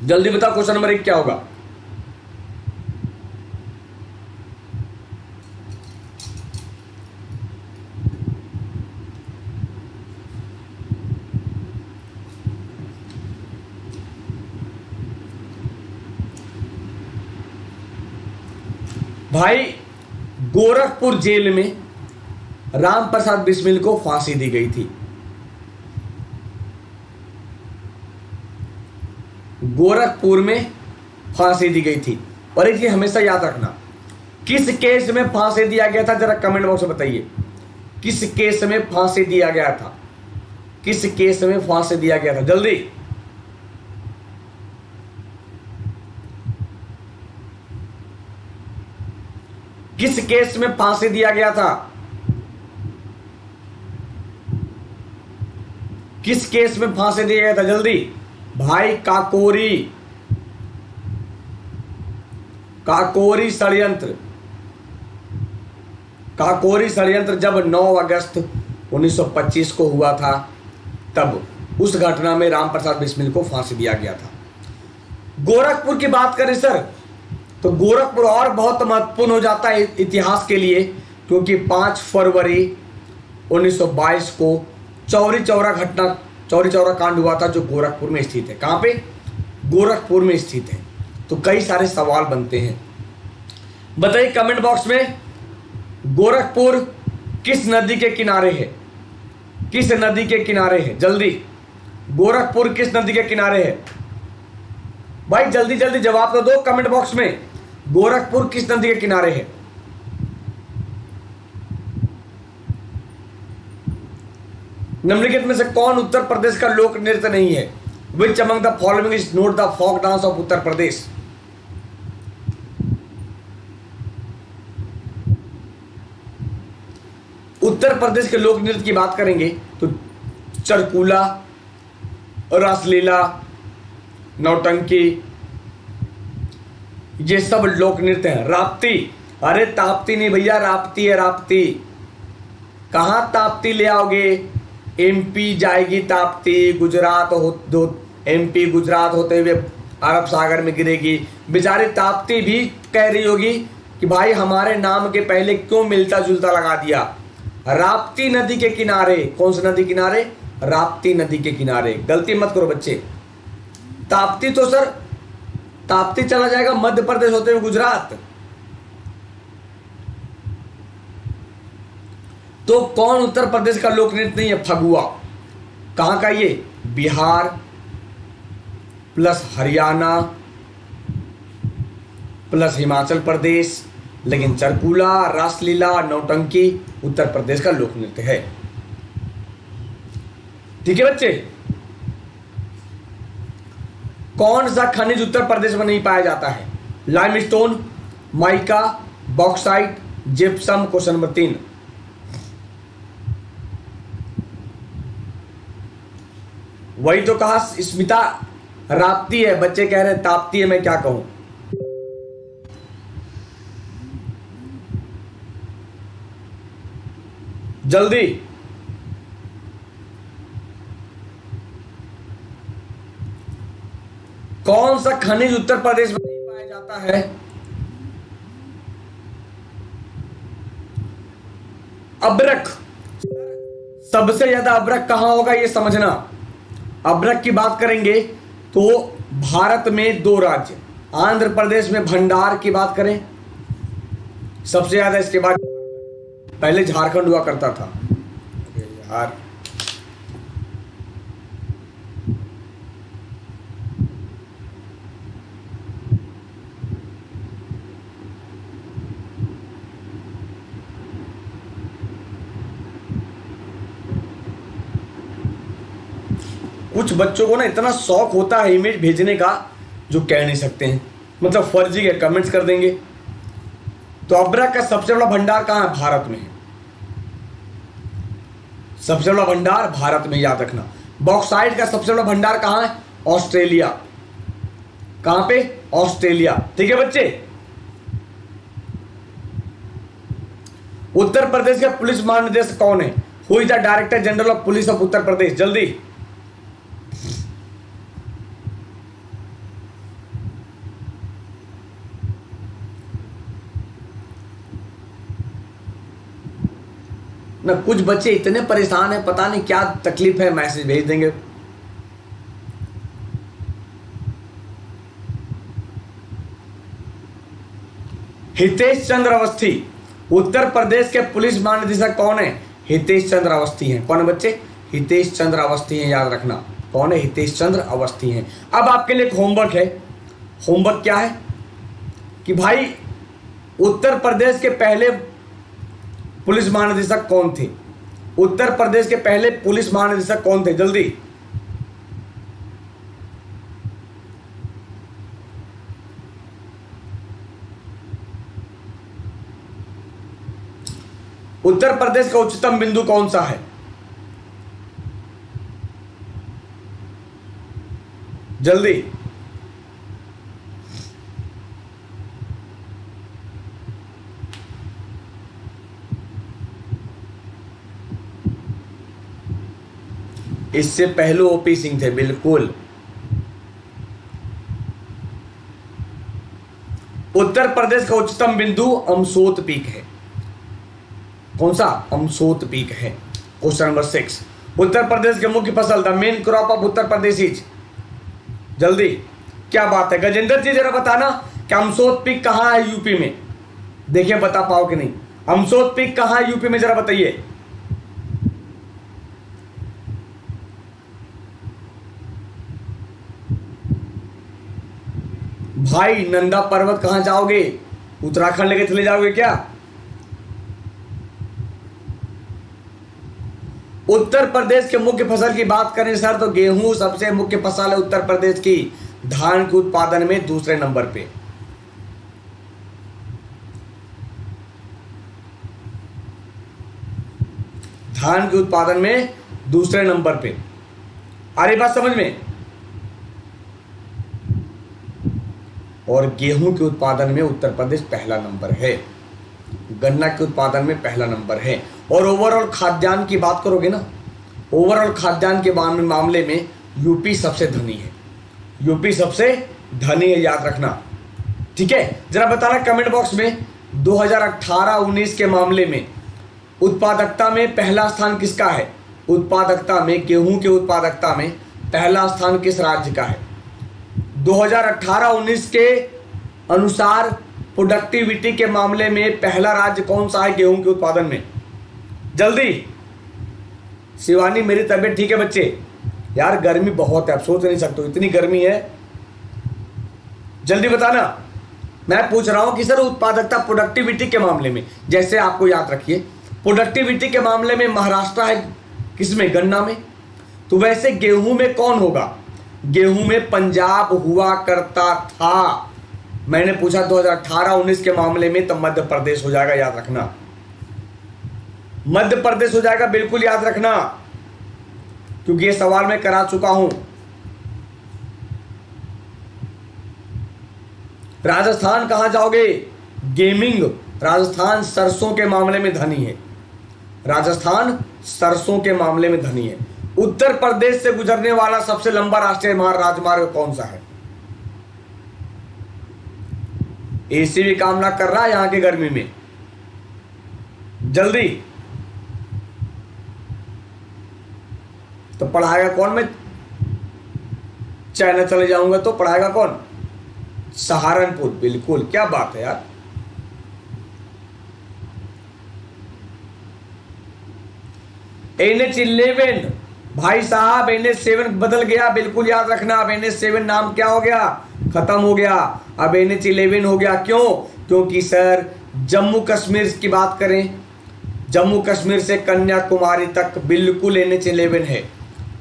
जल्दी बताओ question number 1 क्या होगा। भाई गोरखपुर जेल में राम प्रसाद बिस्मिल को फांसी दी गई थी। गोरखपुर में फांसी दी गई थी। और एक चीज हमेशा याद रखना, किस केस में फांसी दिया गया था, जरा कमेंट बॉक्स में बताइए। किस केस में फांसी दिया गया था, किस केस में फांसी दिया गया था, जल्दी। किस केस में फांसी दिया गया था, किस केस में फांसी दिया गया था, जल्दी। भाई काकोरी, काकोरी षड्यंत्र, काकोरी षड्यंत्र जब 9 अगस्त 1925 को हुआ था, तब उस घटना में राम प्रसाद बिस्मिल को फांसी दिया गया था। गोरखपुर की बात करें सर, तो गोरखपुर और बहुत महत्वपूर्ण हो जाता है इतिहास के लिए, क्योंकि 5 फरवरी 1922 को चौरी चौरा घटना, चौरी चौरा कांड हुआ था, जो गोरखपुर में स्थित है। कहां पे? गोरखपुर में स्थित है। तो कई सारे सवाल बनते हैं। बताइए कमेंट बॉक्स में, गोरखपुर किस नदी के किनारे है, किस नदी के किनारे है, जल्दी। गोरखपुर किस नदी के किनारे है? भाई जल्दी जल्दी जवाब तो दो कमेंट बॉक्स में, गोरखपुर किस नदी के किनारे है? निम्नलिखित में से कौन उत्तर प्रदेश का लोक नृत्य नहीं है? Which among the following is not the folk dance of Uttar Pradesh? Uttar Pradesh के लोक नृत्य की बात करेंगे तो चरकूला, रासलीला, नौटंकी, ये सब लोक नृत्य हैं। राप्ती, अरे ताप्ती नहीं भैया, राप्ती है, राप्ती। कहां ताप्ती ले आओगे? एमपी जाएगी ताप्ती, गुजरात एमपी गुजरात होते हुए अरब सागर में गिरेगी। बेचारी ताप्ती भी कह रही होगी कि भाई हमारे नाम के पहले क्यों मिलता जुलता लगा दिया। राप्ती नदी के किनारे, कौन सी नदी किनारे? राप्ती नदी के किनारे। गलती मत करो बच्चे। ताप्ती तो सर, ताप्ती चला जाएगा मध्य प्रदेश होते हुए गुजरात। तो कौन उत्तर प्रदेश का लोक नृत्य नहीं है? फगुआ। कहां का ये? Bihar plus Haryana plus Himachal Pradesh. लेकिन चरकूला, रासलीला, नौटंकी उत्तर प्रदेश का लोक नृत्य है। ठीक है बच्चे। कौन सा खनिज उत्तर प्रदेश में नहीं पाया जाता है? Limestone, mica, bauxite, gypsum. Question number 3। वही तो कहा स्मिता, राप्ती है, बच्चे कह रहे हैं ताप्ती है, मैं क्या कहूं। जल्दी। कौन सा खनिज उत्तर प्रदेश में नहीं पाया जाता है? अब्रक। सबसे ज्यादा अब्रक कहां होगा ये समझना। अब्रक की बात करेंगे तो भारत में 2 राज्य, आंध्र प्रदेश में भंडार की बात करें सबसे ज्यादा, इसके बाद पहले झारखंड हुआ करता था यार। कुछ बच्चों को ना इतना शौक होता है इमेज भेजने का, जो कह नहीं सकते हैं, मतलब फर्जी के कमेंट्स कर देंगे। तो अब्रक का सबसे बड़ा भंडार कहां है? भारत में है। सबसे बड़ा भंडार भारत में, याद रखना। बॉक्साइट का सबसे बड़ा भंडार कहां है? ऑस्ट्रेलिया। कहां पे? ऑस्ट्रेलिया। ठीक है बच्चे। उत्तर प्रदेश के पुलिस महानिदेशक कौन है? Who is the director general of police of Uttar Pradesh? जल्दी। ना कुछ बच्चे इतने परेशान हैं, पता नहीं क्या तकलीफ है, मैसेज भेज देंगे। हितेश चंद्र अवस्थी, उत्तर प्रदेश के पुलिस महानिदेशक कौन है? हितेश चंद्र अवस्थी हैं। कौन है बच्चे? हितेश चंद्र अवस्थी हैं, याद रखना। कौन है? हितेश चंद्र अवस्थी हैं। अब आपके लिए एक होमवर्क है। होमवर्क क्या है कि भाई उत्तर प्रदेश के पहले पुलिस महानिदेशक कौन थे? उत्तर प्रदेश के पहले पुलिस महानिदेशक कौन थे? जल्दी। उत्तर प्रदेश का उच्चतम बिंदु कौन सा है? जल्दी। इससे पहले ओपी सिंह थे, बिल्कुल। उत्तर प्रदेश का उच्चतम बिंदु अमसोत पीक है। कौन सा? अमसोत पीक है। क्वेश्चन नंबर 6, उत्तर प्रदेश के मुख्य फसल, the main crop of Uttar Pradesh is. जल्दी, क्या बात है गजेंद्र जी, जरा बताना कि अमसोत पीक कहां है यूपी में? देखिए बता पाओ कि नहीं। अमसोत पीक कहां है यूपी में, जरा बताइए। भाई नंदा पर्वत कहां जाओगे? उत्तराखंड लेके चले जाओगे क्या? उत्तर प्रदेश के मुख्य फसल की बात करें सर तो गेहूं सबसे मुख्य फसल है उत्तर प्रदेश की। धान के उत्पादन में दूसरे नंबर पे। धान के उत्पादन में दूसरे नंबर पे। अरे बात समझ में? और गेहूं के उत्पादन में उत्तर प्रदेश पहला नंबर है। गन्ना के उत्पादन में पहला नंबर है। और ओवरऑल खाद्यान्न की बात करोगे ना, ओवरऑल खाद्यान्न के मामले में यूपी सबसे धनी है। यूपी सबसे धनी है, याद रखना। ठीक है, जरा बताना कमेंट बॉक्स में 2018-19 के मामले में उत्पादकता में पहला स्थान किसका है? उत्पादकता में, गेहूं के उत्पादकता में पहला स्थान किस राज्य का है? 2018-19 के अनुसार प्रोडक्टिविटी के मामले में पहला राज्य कौन सा है गेहूं के उत्पादन में? जल्दी। शिवानी मेरी तबीयत ठीक है बच्चे? यार गर्मी बहुत है, आप सोच नहीं सकते इतनी गर्मी है। जल्दी बताना। मैं पूछ रहा हूं कि सर उत्पादकता प्रोडक्टिविटी के मामले में, जैसे आपको याद रखिए प्रोडक्टिविटी के मामले में महाराष्ट्र है किसमें? गन्ना में। तो वैसे गेहूं में कौन होगा? गेहूं में पंजाब हुआ करता था। मैंने पूछा 2018-19 के मामले में, तो मध्य प्रदेश हो जाएगा, याद रखना। मध्य प्रदेश हो जाएगा, बिल्कुल याद रखना, क्योंकि ये सवाल मैं करा चुका हूं। राजस्थान कहां जाओगे? गेमिंग। राजस्थान सरसों के मामले में धनी है। राजस्थान सरसों के मामले में धनी है। उत्तर प्रदेश से गुजरने वाला सबसे लंबा राष्ट्रीय राजमार्ग कौन सा है? एसी भी काम ना कर रहा है यहां की गर्मी में। जल्दी। तो पढ़ाएगा कौन? मैं चाइना चले जाऊंगा तो पढ़ाएगा कौन? सहारनपुर। बिल्कुल, क्या बात है यार। NH11 भाई साहब, NH7 बदल गया, बिल्कुल याद रखना। अब NH7 नाम क्या हो गया? खत्म हो गया, अब NH11 हो गया। क्यों? क्योंकि सर जम्मू कश्मीर की बात करें, जम्मू कश्मीर से कन्याकुमारी तक बिल्कुल NH11 है,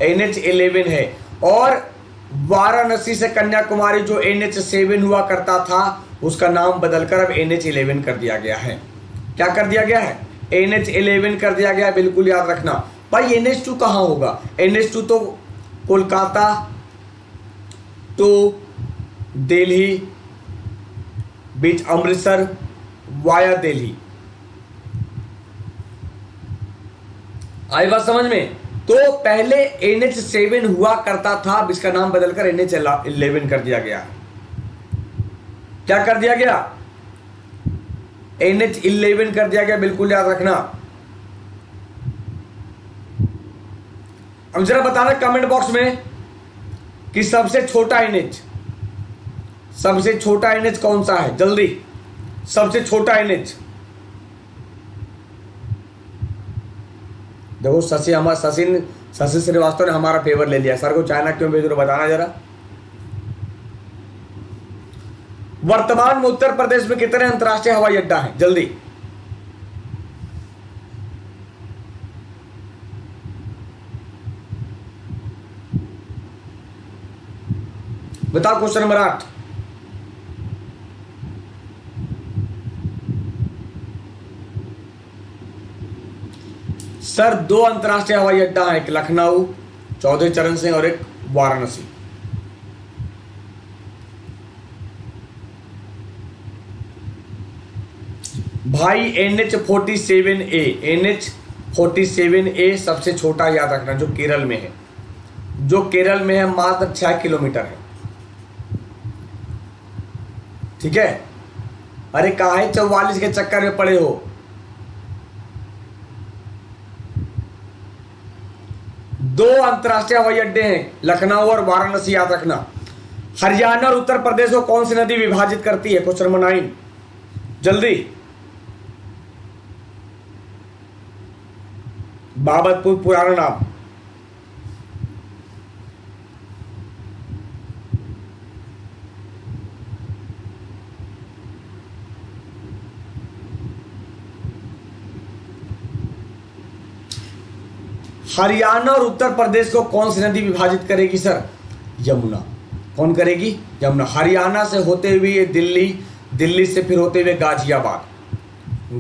NH11 है। और वाराणसी से कन्याकुमारी जो NH7 हुआ करता था, उसका नाम बदलकर अब NH11 कर दिया गया है। क्या कर दिया गया है? NH11 कर दिया गया, बिल्कुल याद रखना। भाई NH2 कहाँ होगा? NH2 तो कोलकाता टू दिल्ली बीच अमृतसर वाया दिल्ली। आई बात समझ में? तो पहले NH7 हुआ करता था, अब इसका नाम बदलकर NH11 कर दिया गया। क्या कर दिया गया? NH11 कर दिया गया, बिल्कुल याद रखना। अब जरा बताना कमेंट बॉक्स में कि सबसे छोटा एनएच, सबसे छोटा एनएच कौन सा है, जल्दी, सबसे छोटा एनएच। देखो शशि श्रीवास्तव ने हमारा फेवर ले लिया। सर को चाइना क्यों भेज रहे हो, बताना जरा। वर्तमान में उत्तर प्रदेश में कितने अंतरराष्ट्रीय हवाई अड्डा है, जल्दी। बताओ क्वेश्चन नंबर 8। सर 2 अंतरराष्ट्रीय हवाई अड्डा है, एक लखनऊ चौधरी चरण सिंह और एक वाराणसी। भाई NH-47A, NH-47A सबसे छोटा, याद रखना, जो केरल में है, जो केरल में है, मात्र 6 किलोमीटर है। ठीक है। अरे काहे 44 के चक्कर में पड़े हो। दो अंतरराष्ट्रीय हवाई अड्डे हैं, लखनऊ और वाराणसी, याद रखना। हरियाणा और उत्तर प्रदेश को कौन सी नदी विभाजित करती है, क्वेश्चन नंबर 9, जल्दी। बाबतपुर पुराना नाम। हरियाणा और उत्तर प्रदेश को कौन सी नदी विभाजित करेगी सर, यमुना। कौन करेगी, यमुना। हरियाणा से होते हुए दिल्ली, दिल्ली से फिर होते हुए गाजियाबाद,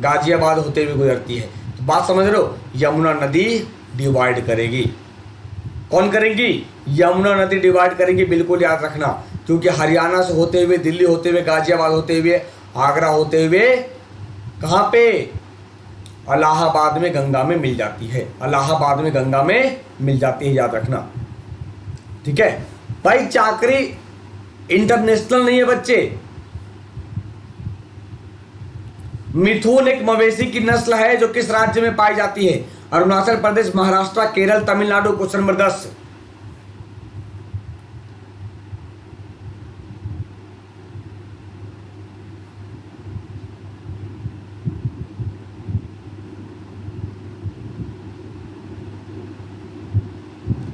गाजियाबाद होते हुए गुजरती है। तो बात समझ रहे हो, यमुना नदी डिवाइड करेगी। कौन करेगी, यमुना नदी डिवाइड करेगी, बिल्कुल याद रखना। क्योंकि हरियाणा से होते हुए दिल्ली होते हुए गाजियाबाद होते हुए आगरा होते हुए कहाँ पे, इलाहाबाद में गंगा में मिल जाती है, इलाहाबाद में गंगा में मिल जाती है, याद रखना। ठीक है भाई, चाकरी इंटरनेशनल नहीं है बच्चे। मिथुन एक मवेशी की नस्ल है जो किस राज्य में पाई जाती है, अरुणाचल प्रदेश, महाराष्ट्र, केरल, तमिलनाडु। Question number 10।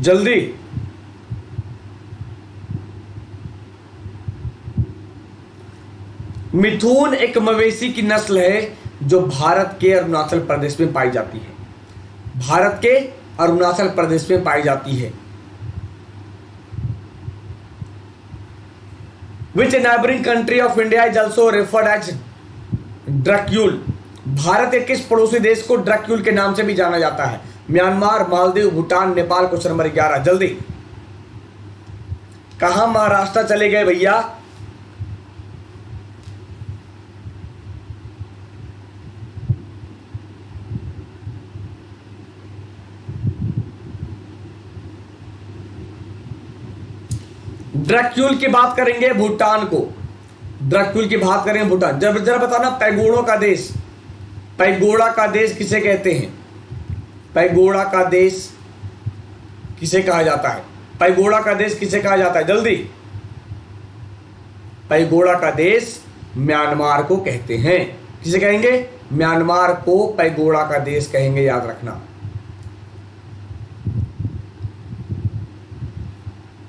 जल्दी। मिथुन एक मवेशी की नस्ल है जो भारत के अरुणाचल प्रदेश में पाई जाती है, भारत के अरुणाचल प्रदेश में पाई जाती है। Which neighbouring country of India is also referred as Druk Yul. Bharat के किस पड़ोसी देश को ड्रक्यूल के नाम से भी जाना जाता है, Myanmar, Maldives, Bhutan, Nepal. Question number 11, जल्दी। कहां महाराष्ट्र चले गए भैया, ड्रक्यूल की बात करेंगे भूटान को, ड्रक्यूल की बात करेंगे भूटान। जरा बताना, पैगोड़ों का देश, पैगोड़ा का देश किसे कहते हैं, पैगोड़ा का देश किसे कहा जाता है, पैगोड़ा का देश किसे कहा जाता है, जल्दी। पैगोड़ा का देश म्यांमार को कहते हैं। किसे कहेंगे, म्यांमार को पैगोड़ा का देश कहेंगे, याद रखना।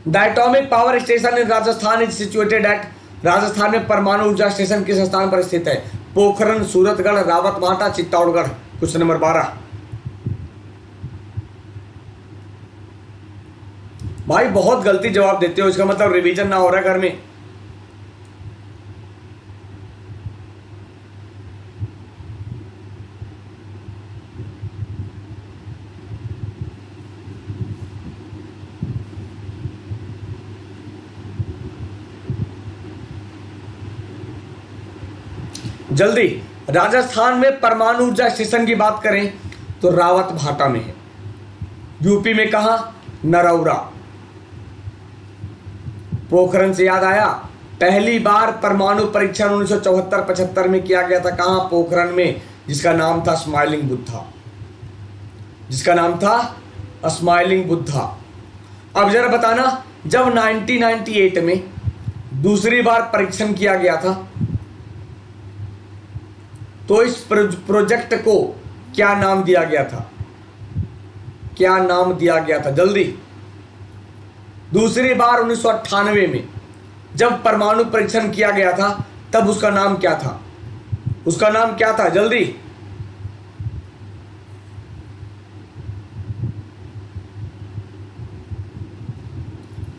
The atomic power station in Rajasthan is situated at. Rajasthan में परमाणु ऊर्जा स्टेशन किस स्थान पर स्थित है, पोखरण, सूरतगढ़, रावतभाटा, चित्तौड़गढ़। Question number 12। भाई बहुत गलती जवाब देते हो, इसका मतलब रिवीजन ना हो रहा है घर में। जल्दी। राजस्थान में परमाणु ऊर्जा स्टेशन की बात करें तो रावतभाटा में है। यूपी में कहा, नरौरा। पोखरण से याद आया, पहली बार परमाणु परीक्षण 1974-75 में किया गया था। कहां, पोखरण में, जिसका नाम था स्माइलिंग बुद्धा, जिसका नाम था स्माइलिंग बुद्धा। अब जरा बताना, जब 1998 में दूसरी बार परीक्षण किया गया था तो इस प्रोजेक्ट को क्या नाम दिया गया था? क्या नाम दिया गया था? जल्दी। दूसरी बार 1998 में जब परमाणु परीक्षण किया गया था तब उसका नाम क्या था? उसका नाम क्या था? जल्दी।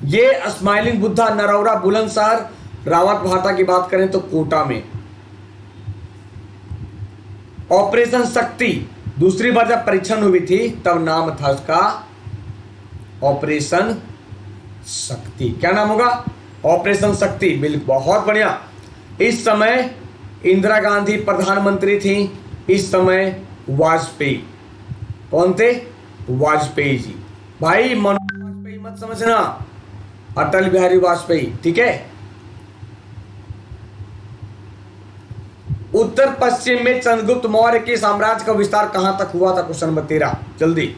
ये स्माइलिंग बुद्धा नरौरा, बुलंदशहर, रावत भाटा की बात करें तो कोटा में। ऑपरेशन शक्ति दूसरी बार जब परीक्षण हुई थी तब नाम था उसका ऑपरेशन शक्ति। क्या नाम होगा? ऑपरेशन शक्ति। बिल्कुल, बहुत बढ़िया। इस समय इंदिरा गांधी प्रधानमंत्री थी, इस समय वाजपेयी। कौन थे? वाजपेयी जी। भाई मनोहर वाजपेयी मत समझना, अटल बिहारी वाजपेयी, ठीक है। उत्तर पश्चिम में चंद्रगुप्त मौर्य के साम्राज्य का विस्तार कहां तक हुआ था? क्वेश्चन नंबर 13, जल्दी।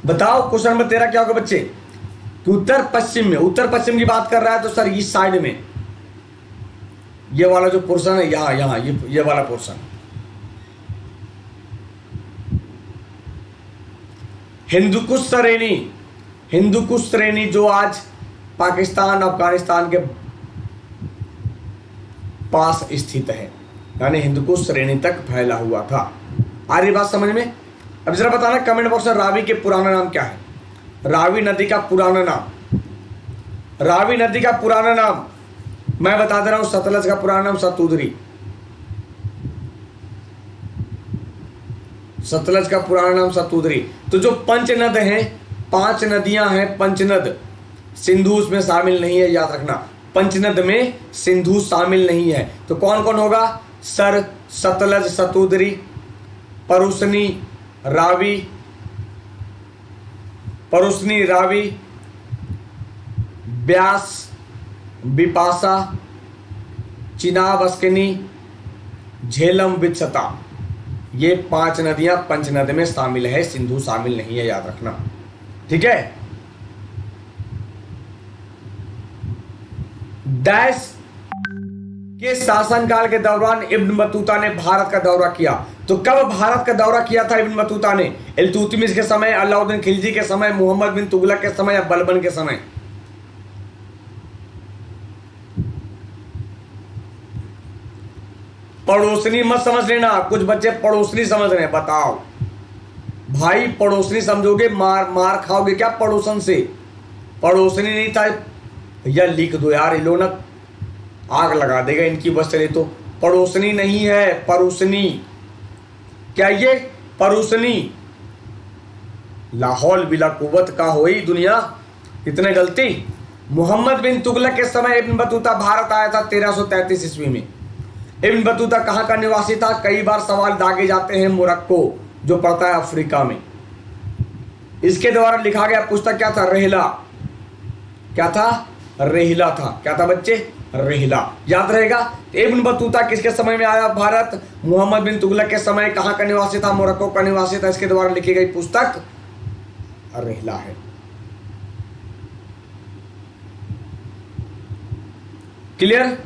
बताओ क्वेश्चन नंबर 13 क्या होगा बच्चे? कि उत्तर पश्चिम में, उत्तर पश्चिम की बात कर रहा है तो सर इस साइड में, ये वाला जो पोर्शन है, यहां यहां ये वाला पोर्शन। हिंदुकुश श्रेणी, हिंदुकुश श्रेणी जो आज पाकिस्तान अफगानिस्तान के पास स्थित है, यानी हिंदुकुश श्रेणी तक फैला हुआ था। आ रही बात समझ में? अब जरा बताना कमेंट बॉक्स में, रावी के पुराना नाम क्या है? रावी नदी का पुराना नाम, रावी नदी का पुराना नाम मैं बता दे रहा हूं, सतलज का पुराना नाम सतुदरी। सतलज का पुराना नाम सतुदरी। तो जो पंचनद हैं, 5 नदियां हैं पंचनद, सिंधु उसमें शामिल नहीं है, याद रखना। पंचनद में सिंधु शामिल नहीं है। तो कौन कौन होगा? सर सतलज, सतुदरी, परुसनी, रावी, परुसनी, रावी, ब्यास, बिपाशा, चिनाब, अस्किनी, झेलम, वित्सता। ये 5 नदियां पंचनद में शामिल है, सिंधु शामिल नहीं है, याद रखना, ठीक है। डैश के शासनकाल के दौरान इब्न बतूता ने भारत का दौरा किया। तो कब भारत का दौरा किया था इब्न बतूता ने? इल्तुतमिश के समय, अलाउद्दीन खिलजी के समय, मोहम्मद बिन तुगलक के समय या बलबन के समय? पड़ोसनी मत समझ लेना, कुछ बच्चे पड़ोसनी समझ रहे हैं। बताओ भाई, पड़ोसनी समझोगे मार खाओगे क्या पड़ोसन से? पड़ोसनी नहीं था भैया, लिख दो यार, ये लोग ना आग लगा देगा इनकी बस चले तो। पड़ोसनी नहीं है, परुसनी। क्या ये परुसनी? लाहौल बिला कुव्वत का होई दुनिया, इतने गलती। मोहम्मद बिन तुगलक के समय इब्न बतूता भारत आया था 1333 ईस्वी में। इब्न बतूता कहाँ का निवासी था? कई बार सवाल दागे जाते हैं, मोरक्को जो पड़ता है अफ्रीका में। इसके द्वारा लिखा गया पुस्तक क्या था? रेहला। क्या था? रेहला था। क्या था बच्चे? रेहला। याद रहेगा। इब्न बतूता किसके समय में आया भारत? मोहम्मद बिन तुगलक के समय। कहाँ का निवासी था? मोरक्को का निवासी था। इसके द्वारा लिखी गई पुस्तक रेहला है। क्लियर?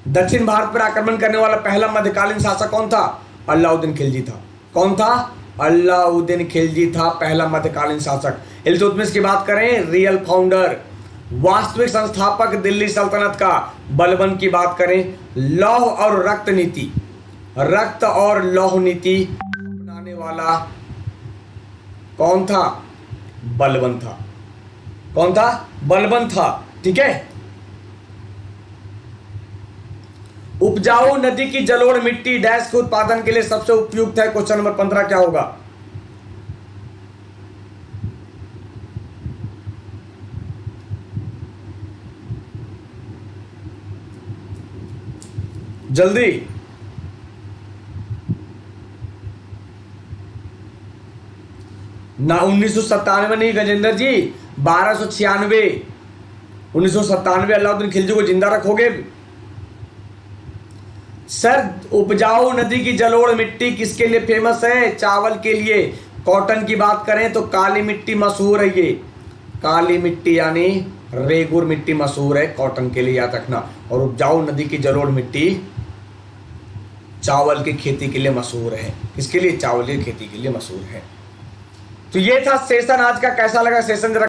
दक्षिण भारत पर आक्रमण करने वाला पहला मध्यकालीन शासक कौन था? अलाउद्दीन खिलजी था। कौन था? अलाउद्दीन खिलजी था पहला मध्यकालीन शासक। इल्तुतमिश की बात करें, रियल फाउंडर, वास्तविक संस्थापक दिल्ली सल्तनत का। बलबन की बात करें, लौह और रक्त नीति, रक्त और लौह नीति अपनाने वाला कौन था? बलबन था। कौन था? बलबन था। ठीक है। उपजाऊ नदी की जलोढ़ मिट्टी डैश के उत्पादन के लिए सबसे उपयुक्त है। क्वेश्चन नंबर 15 क्या होगा? जल्दी। ना 1997 नहीं गजेंद्र जी, 1296। 1997 अलाउद्दीन खिलजी को जिंदा रखोगे? सर, उपजाऊ नदी की जलोढ़ मिट्टी किसके लिए फेमस है? चावल के लिए। कॉटन की बात करें तो काली मिट्टी मशहूर है। ये काली मिट्टी यानी रेगुर मिट्टी मशहूर है कॉटन के लिए, याद रखना। और उपजाऊ नदी की जलोढ़ मिट्टी चावल की खेती के लिए मशहूर है। किसके लिए? चावल की खेती के लिए मशहूर है। तो ये था सेशन आज का। कैसा लगा सेशन जरा